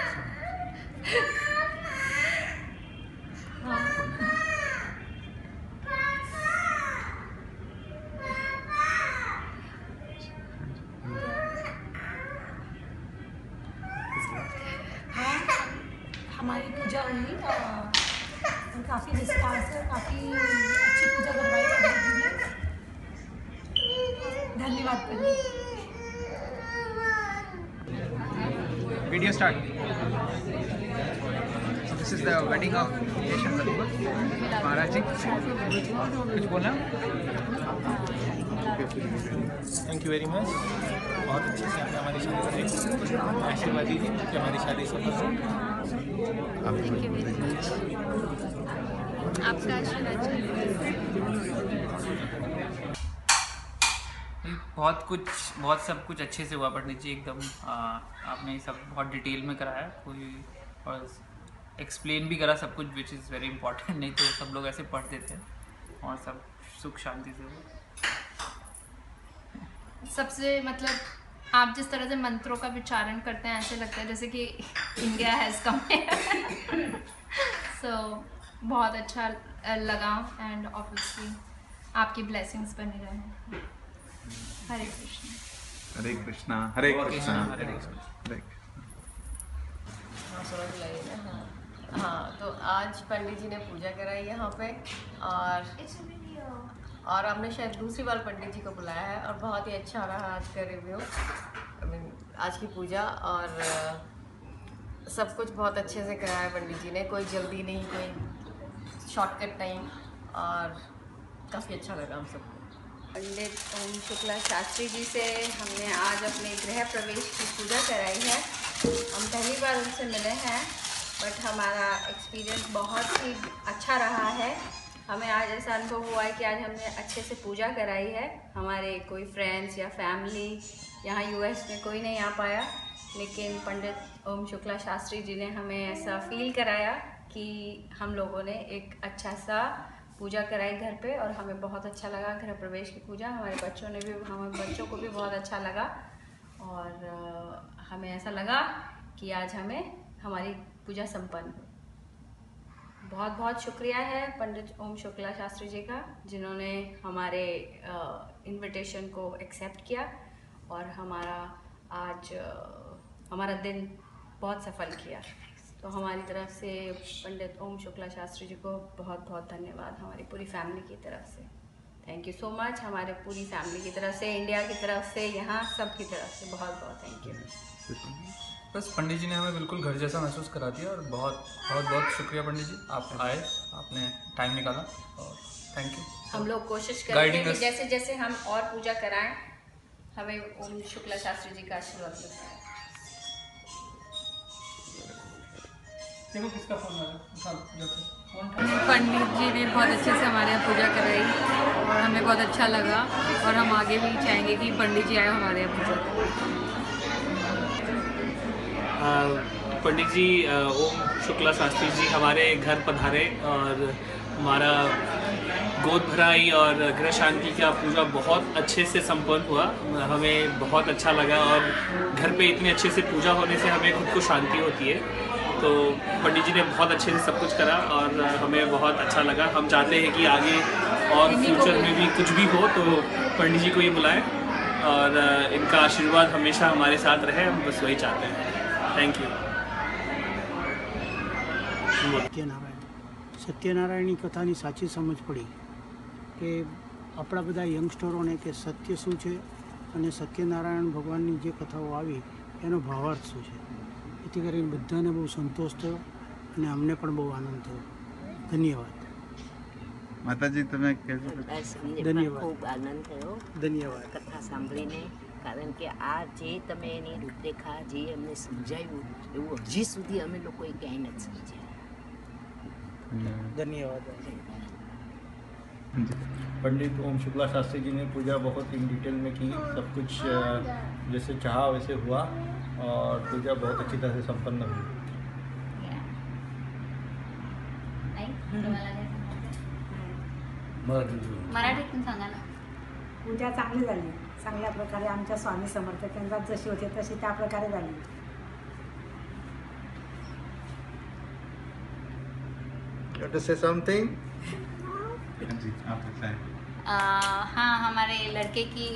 हमारी पूजा हुई और काफ़ी विस्तार से काफ़ी अच्छी पूजा करवाई पंडित जी ने। धन्यवाद पंडित। Video start. So this is the wedding of Yeshan Kalima. Maharaj ji, कुछ बोलना? Thank you very much. बहुत अच्छे से आपने हमारी शादी करी, आशीर्वाद दीजिए कि हमारी शादी सफल हो। थैंक यू वेरी मच, आपका आशीर्वाद चाहिए। बहुत सब कुछ अच्छे से हुआ पंडित जी, एकदम आपने सब बहुत डिटेल में कराया, कोई और एक्सप्लेन भी करा सब कुछ, विच इज़ वेरी इंपॉर्टेंट, नहीं तो सब लोग ऐसे पढ़ देते हैं, और सब सुख शांति से हुआ। सबसे मतलब आप जिस तरह से मंत्रों का विचारण करते हैं, ऐसे लगता है जैसे कि इंडिया हैज़ कम सो बहुत अच्छा लगा, एंड ऑब्वियसली आपकी ब्लेसिंग्स बने रहे। हरे कृष्णा। हरे कृष्णा। हरे कृष्णा। हरे कृष्णा। हाँ, तो आज पंडित जी ने पूजा कराई यहाँ पे, और हमने शायद दूसरी बार पंडित जी को बुलाया है, और बहुत ही अच्छा रहा आज का रिव्यू, आज की पूजा, और सब कुछ बहुत अच्छे से कराया पंडित जी ने, कोई जल्दी नहीं, कोई शॉर्टकट नहीं, और काफ़ी अच्छा लगा हम सबको। पंडित ओम शुक्ला शास्त्री जी से हमने आज अपने गृह प्रवेश की पूजा कराई है। हम पहली बार उनसे मिले हैं, बट हमारा एक्सपीरियंस बहुत ही अच्छा रहा है। हमें आज ऐसा अनुभव हुआ है कि आज हमने अच्छे से पूजा कराई है। हमारे कोई फ्रेंड्स या फैमिली यहाँ यूएस में कोई नहीं आ पाया, लेकिन पंडित ओम शुक्ला शास्त्री जी ने हमें ऐसा फील कराया कि हम लोगों ने एक अच्छा सा पूजा कराई घर पे, और हमें बहुत अच्छा लगा गृह प्रवेश की पूजा। हमारे बच्चों को भी बहुत अच्छा लगा, और हमें ऐसा लगा कि आज हमें हमारी पूजा संपन्न हुई। बहुत बहुत शुक्रिया है पंडित ओम शुक्ला शास्त्री जी का, जिन्होंने हमारे इनविटेशन को एक्सेप्ट किया और हमारा दिन बहुत सफल किया। तो हमारी तरफ से पंडित ओम शुक्ला शास्त्री जी को बहुत बहुत धन्यवाद, हमारी पूरी फैमिली की तरफ से। थैंक यू सो मच, हमारे पूरी फैमिली की तरफ से, इंडिया की तरफ से, यहाँ सब की तरफ से बहुत बहुत थैंक यू। बस पंडित जी ने हमें बिल्कुल घर जैसा महसूस करा दिया, और बहुत बहुत बहुत शुक्रिया पंडित जी, आप आए, आपने टाइम निकाला, और थैंक यू। हम लोग कोशिश करेंगे कि जैसे जैसे हम और पूजा कराएं हमें ओम शुक्ला शास्त्री जी का आशीर्वाद मिलता है। देखो किसका फोन आ रहा है। पंडित जी ने बहुत अच्छे से हमारे यहाँ पूजा कराई और हमें बहुत अच्छा लगा और हम आगे भी चाहेंगे कि पंडित जी आए हमारे यहाँ पूजा करें। पंडित जी ओम शुक्ला शास्त्री जी हमारे घर पधारे और हमारा गोद भराई और गृह शांति का पूजा बहुत अच्छे से संपन्न हुआ। हमें बहुत अच्छा लगा और घर पे इतने अच्छे से पूजा होने से हमें खुद को शांति होती है। तो पंडित जी ने बहुत अच्छे से सब कुछ करा और हमें बहुत अच्छा लगा। हम चाहते हैं कि आगे और फ्यूचर में भी कुछ भी हो तो पंडित जी को ही बुलाएं और इनका आशीर्वाद हमेशा हमारे साथ रहे, हम बस वही चाहते हैं। Thank you. સત્યનારાયણની કથાની સાચી સમજ પડી કે આપણા બધા યંગસ્ટરોને કે સત્ય શું છે અને સત્યનારાયણ ભગવાનની જે કથાઓ આવી એનો ભાવાર્થ શું છે, એથી કરીને બધાને બહુ સંતોષ થયો અને અમને પણ બહુ આનંદ થયો. ધન્યવાદ. માતાજી તમે ધન્યવાદ. ખૂબ આનંદ થયો ધન્યવાદ કથા સાંભળીને, કારણ કે આ જે તમે એની રૂપરેખા જે અમને સમજાવ્યું એવું હજી સુધી અમે લોકોએ ક્યાંય નથી સમજ્યા. धन्यवाद. पंडित ओम शुक्ला शास्त्री जी ने पूजा बहुत इन डिटेल में की, सब कुछ जैसे चाहा वैसे हुआ और पूजा बहुत अच्छी तरह से संपन्न हुई. मराठीतून सांगा ना. पूजा चांगली झाली, चांगल्या प्रकारे आमच्या स्वामी समर्थ केंद्रात जशी होती तशी त्या प्रकारे झाली. You want to say something? हाँ, हमारे लड़के की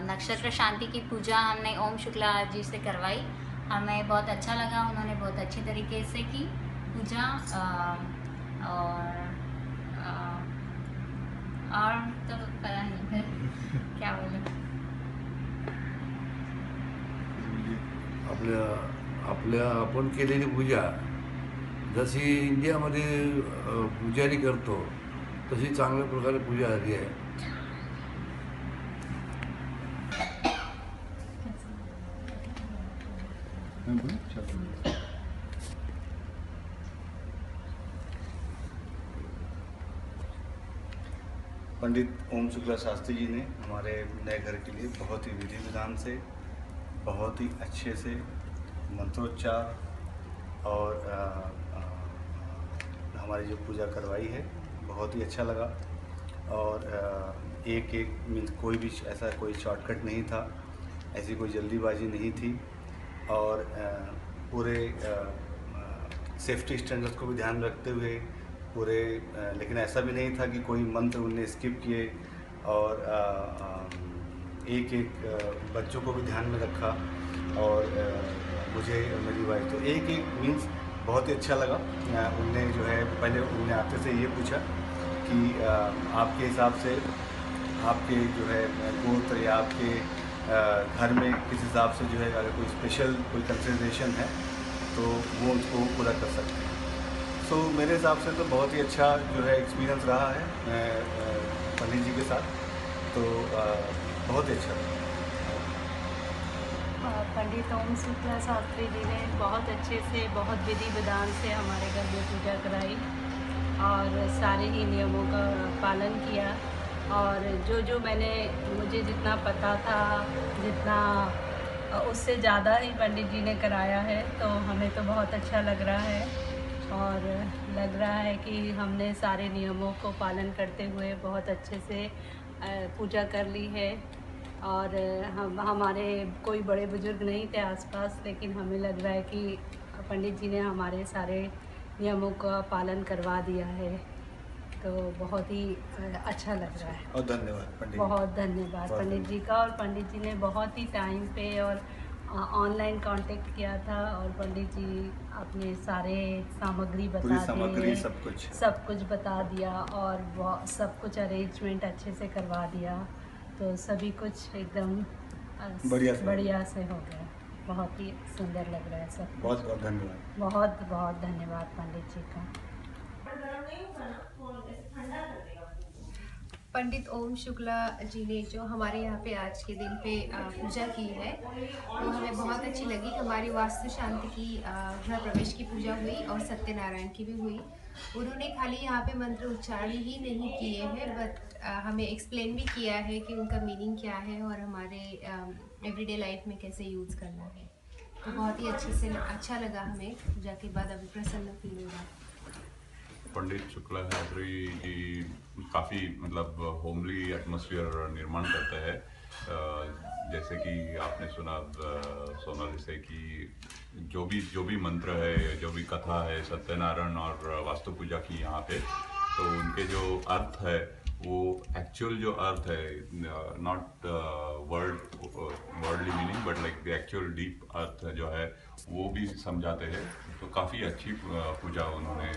नक्षत्र शांति की पूजा हमने ओम शुक्ला जी से करवाई. हमें बहुत अच्छा लगा, उन्होंने बहुत अच्छी तरीके से की पूजा. और तो पता नहीं फिर क्या बोलूं. आपल्या आपण केलेली पूजा जशी इंडियामध्ये पुजारी करतो तशी चांगल्या प्रकारे पूजा झाली आहे. पंडित ओम शुक्ला शास्त्री जी ने हमारे नए घर के लिए बहुत ही विधि विधान से, बहुत ही अच्छे से मंत्रोच्चार और हमारी जो पूजा करवाई है बहुत ही अच्छा लगा. और एक एक मीन्स कोई भी ऐसा कोई शॉर्टकट नहीं था, ऐसी कोई जल्दीबाजी नहीं थी और पूरे सेफ्टी स्टैंडर्ड्स को भी ध्यान रखते हुए पूरे, लेकिन ऐसा भी नहीं था कि कोई मंत्र उनने स्किप किए और एक एक बच्चों को भी ध्यान में रखा. और मुझे मेरी वाइफ तो एक एक मीन्स बहुत ही अच्छा लगा. उनने जो है पहले उन्होंने आपसे से ये पूछा कि आपके हिसाब से आपके जो है गोत्र या आपके घर में किस हिसाब से जो है अगर कोई स्पेशल कोई कंसिडरेशन है तो वो उसको पूरा कर सकते हैं. सो मेरे हिसाब से तो बहुत ही अच्छा जो है एक्सपीरियंस रहा है पंडित जी के साथ, तो बहुत ही अच्छा. पंडित ओम शुक्ला शास्त्री जी ने बहुत अच्छे से, बहुत विधि विधान से हमारे घर में पूजा कराई और सारे ही नियमों का पालन किया. और जो मुझे जितना पता था, जितना उससे ज़्यादा ही पंडित जी ने कराया है, तो हमें तो बहुत अच्छा लग रहा है. और लग रहा है कि हमने सारे नियमों को पालन करते हुए बहुत अच्छे से पूजा कर ली है. और हमारे कोई बड़े बुजुर्ग नहीं थे आसपास, लेकिन हमें लग रहा है कि पंडित जी ने हमारे सारे नियमों का पालन करवा दिया है, तो बहुत ही अच्छा लग रहा है. और धन्यवाद पंडित. बहुत धन्यवाद पंडित जी का. और पंडित जी ने बहुत ही टाइम पे और ऑनलाइन कांटेक्ट किया था और पंडित जी अपने सारे सामग्री बता दिए, सब कुछ बता दिया और सब कुछ अरेंजमेंट अच्छे से करवा दिया. तो सभी कुछ एकदम बढ़िया से हो गया. बहुत ही सुंदर लग रहा है सब. बहुत बहुत धन्यवाद. बहुत बहुत धन्यवाद पंडित जी का. पंडित ओम शुक्ला जी ने जो हमारे यहाँ पे आज के दिन पे पूजा की है वो हमें बहुत अच्छी लगी। हमारी वास्तु शांति की गृह प्रवेश की पूजा हुई और सत्यनारायण की भी हुई। उन्होंने खाली यहाँ पे मंत्र उच्चारण ही नहीं किए हैं बट हमें एक्सप्लेन भी किया है कि उनका मीनिंग क्या है और हमारे एवरीडे लाइफ में कैसे यूज़ करना है। तो बहुत ही अच्छे से अच्छा लगा हमें पूजा के बाद, अभी प्रसन्न फील हो रहा है। पंडित शुक्ला शास्त्री जी काफ़ी मतलब होमली एटमॉस्फेयर निर्माण करते हैं। जैसे कि आपने सुना सोनाली से कि जो भी मंत्र है, जो भी कथा है सत्यनारायण और वास्तु पूजा की यहाँ पे, तो उनके जो अर्थ है वो एक्चुअल जो अर्थ है, not worldly meaning but like the actual deep अर्थ जो है वो भी समझाते हैं। तो काफ़ी अच्छी पूजा उन्होंने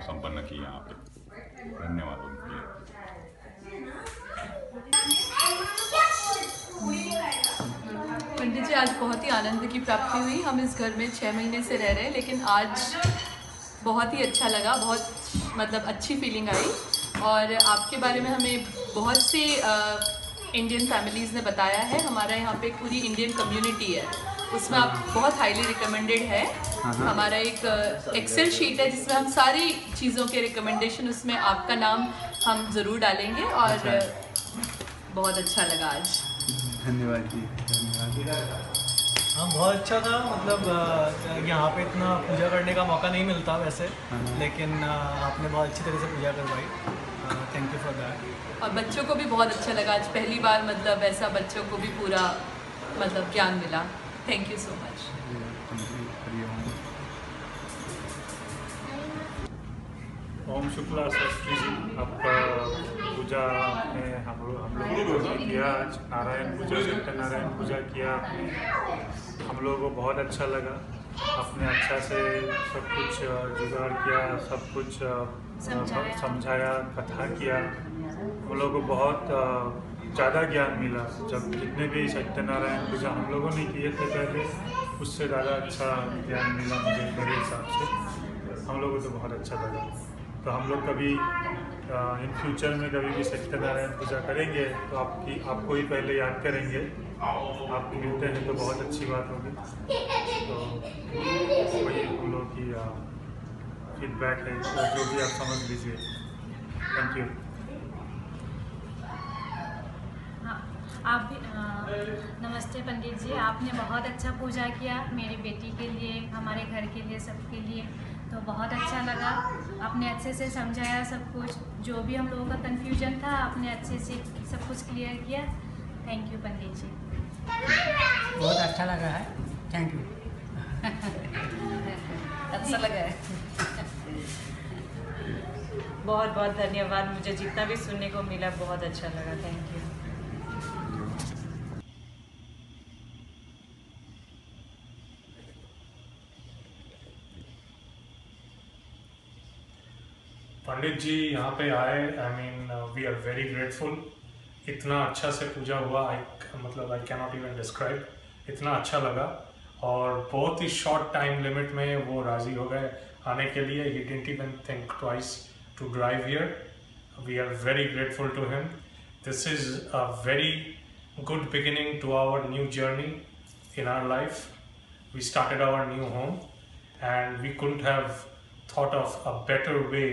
संपन्न की यहाँ पे। धन्यवाद उनके लिए। पंडित जी, आज बहुत ही आनंद की प्राप्ति हुई। हम इस घर में 6 महीने से रह रहे हैं, लेकिन आज बहुत ही अच्छा लगा, बहुत मतलब अच्छी फीलिंग आई। और आपके बारे में हमें बहुत सी इंडियन फैमिलीज़ ने बताया है। हमारा यहाँ पे पूरी इंडियन कम्युनिटी है, उसमें आप बहुत हाईली रिकमेंडेड है। हमारा एक एक्सेल शीट है जिसमें हम सारी चीज़ों के रिकमेंडेशन, उसमें आपका नाम हम ज़रूर डालेंगे। और बहुत अच्छा लगा आज। धन्यवाद जी, धन्यवाद। हाँ, बहुत अच्छा था। मतलब यहाँ पे इतना पूजा करने का मौका नहीं मिलता वैसे, लेकिन आपने बहुत अच्छी तरह से पूजा करवाई। Thank you for that. और बच्चों को भी बहुत अच्छा लगा आज, पहली बार मतलब ऐसा बच्चों को भी पूरा मतलब ज्ञान मिला। Thank you so much. Om Shukla Shastri ji, आपका पूजा में हम लोगों को किया आज, नारायण पूजा, सत्यनारायण पूजा किया आपने। हम लोगों को बहुत अच्छा लगा। आपने अच्छा से सब कुछ जुगाड़ किया, सब कुछ समझाया, कथा किया। हम लोगों को बहुत ज़्यादा ज्ञान मिला। जब जितने भी सत्यनारायण पूजा हम लोगों ने किए थे पहले, उससे ज़्यादा अच्छा ज्ञान मिला मुझे मेरे हिसाब से। हम लोगों को तो बहुत अच्छा लगा। तो हम लोग कभी इन फ्यूचर में कभी भी सत्यनारायण पूजा करेंगे तो आपको ही पहले याद करेंगे। आप मिलते हैं तो बहुत अच्छी बात होगी। तो वही हम लोग की फीडबैक है, तो जो भी आप समझ लीजिए। Thank you. हाँ, आप भी नमस्ते पंडित जी, आपने बहुत अच्छा पूजा किया मेरी बेटी के लिए, हमारे घर के लिए, सबके लिए। तो बहुत अच्छा लगा। आपने अच्छे से समझाया सब कुछ, जो भी हम लोगों का कन्फ्यूजन था आपने अच्छे से सब कुछ क्लियर किया। Thank you Pandit ji. बहुत अच्छा लगा है। Thank you. अच्छा लगा है। बहुत बहुत धन्यवाद। मुझे जितना भी सुनने को मिला बहुत अच्छा लगा। Thank you. पंडित जी यहाँ पे आए, I mean we are very grateful. इतना अच्छा से पूजा हुआ, I can not even describe. इतना अच्छा लगा और बहुत ही शॉर्ट टाइम लिमिट में वो राज़ी हो गए आने के लिए। He didn't even think twice to drive here. We are very grateful to him. This is a very good beginning to our new journey in our life. We started our new home and we couldn't have thought of a better way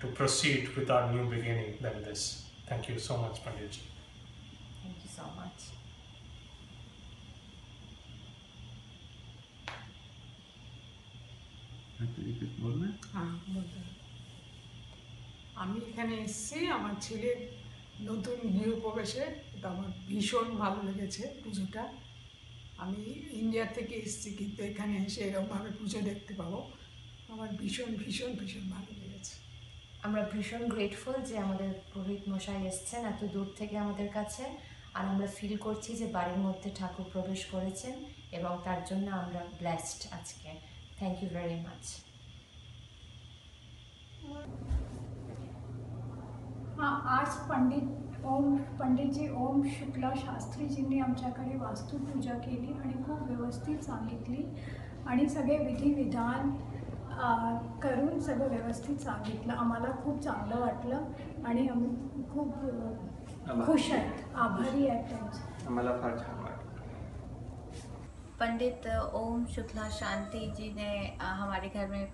to proceed with our new beginning than this. Thank you so much, Pandit ji. Thank you so much. আমি এখানে এসেছি আমার ছেলের নতুন গৃহপ্রবেশে। এটা আমার ভীষণ ভালো লেগেছে পুজোটা। আমি ইন্ডিয়া থেকে এসেছি, কিন্তু এখানে এসে এরকমভাবে পুজো দেখতে পাবো আমার ভীষণ ভীষণ ভীষণ ভালো লেগেছে। আমরা ভীষণ গ্রেটফুল যে আমাদের পুরোহিত মশাই এসেছেন এত দূর থেকে আমাদের কাছে, আর আমরা ফিল করছি যে বাড়ির মধ্যে ঠাকুর প্রবেশ করেছেন এবং তার জন্য আমরা ব্লেসড আজকে। Thank you very much. हाँ, आज पंडित जी ओम शुक्ला शास्त्री जींनी आमच्याकडे वास्तुपूजा केली आणि खूप व्यवस्थित सांगितली आणि सगळे विधी विधान करून सगळं व्यवस्थित सांगितलं. आम्हाला खूप चांगलं वाटलं आणि आम्ही खूप खुश आहेत, आभारी आहेत त्यांचे. आम्हाला फार छान वाटलं. पंडित ओम शुक्ला शांति जी ने हमारे घर में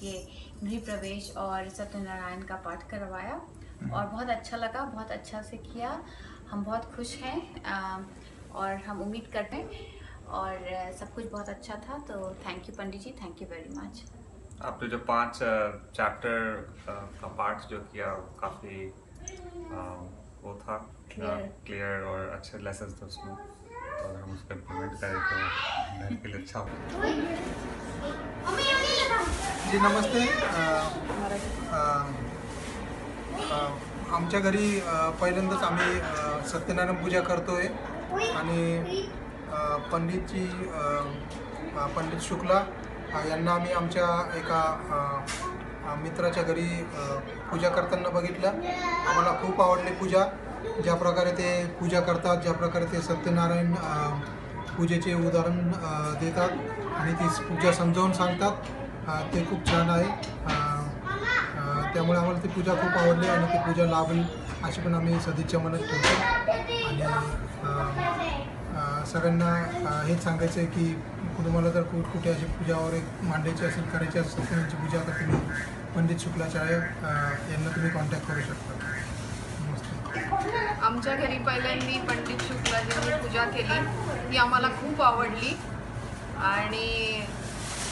ये गृह प्रवेश और सत्यनारायण का पाठ करवाया और बहुत अच्छा लगा, बहुत अच्छा से किया. हम बहुत खुश हैं और हम उम्मीद करते हैं और सब कुछ बहुत अच्छा था. तो thank you Pandit ji, thank you very much. आपने जो 5 चैप्टर का पाठ जो किया काफ़ी वो था क्लियर और अच्छे लेसन थे उसमें, और हम उसको इम्प्लीमेंट करें तो मेरे के लिए अच्छा होगा. जी नमस्ते. आमच्या घरी पहिल्यांदाच आम्ही सत्यनारायण पूजा करतोय आणि पंडितजी पंडित शुक्ला यांना आम्ही आमच्या एका मित्राच्या घरी पूजा करताना बघितलं. आम्हाला खूप आवडली पूजा, ज्या प्रकारे ते पूजा करतात, ज्या प्रकारे ते सत्यनारायण पूजेचे उदाहरण देतात आणि ती पूजा समजावून सांगतात, ते खूप छान आहे. त्यामुळे आम्हाला ती पूजा खूप आवडली आणि ती पूजा लाभेल अशी पण आम्ही सदिच्छा मनात ठेवतो. आणि सगळ्यांना हेच सांगायचं आहे की तुम्हाला जर कुठे अशी पूजा वगैरे मांडायची असेल, करायची असेल सत्यनारायणची पूजा, तर तुम्ही पंडित शुक्लाचार्य यांना तुम्ही कॉन्टॅक्ट करू शकता. आमच्या घरी पहिल्यांदा पंडित शुक्लाजींनी पूजा केली, ती आम्हाला खूप आवडली. आणि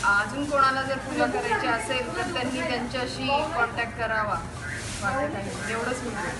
अजून कोणाला जर पूजा करायची असेल तर त्यांनी त्यांच्याशी कॉन्टॅक्ट करावा. एवढंच म्हणतो.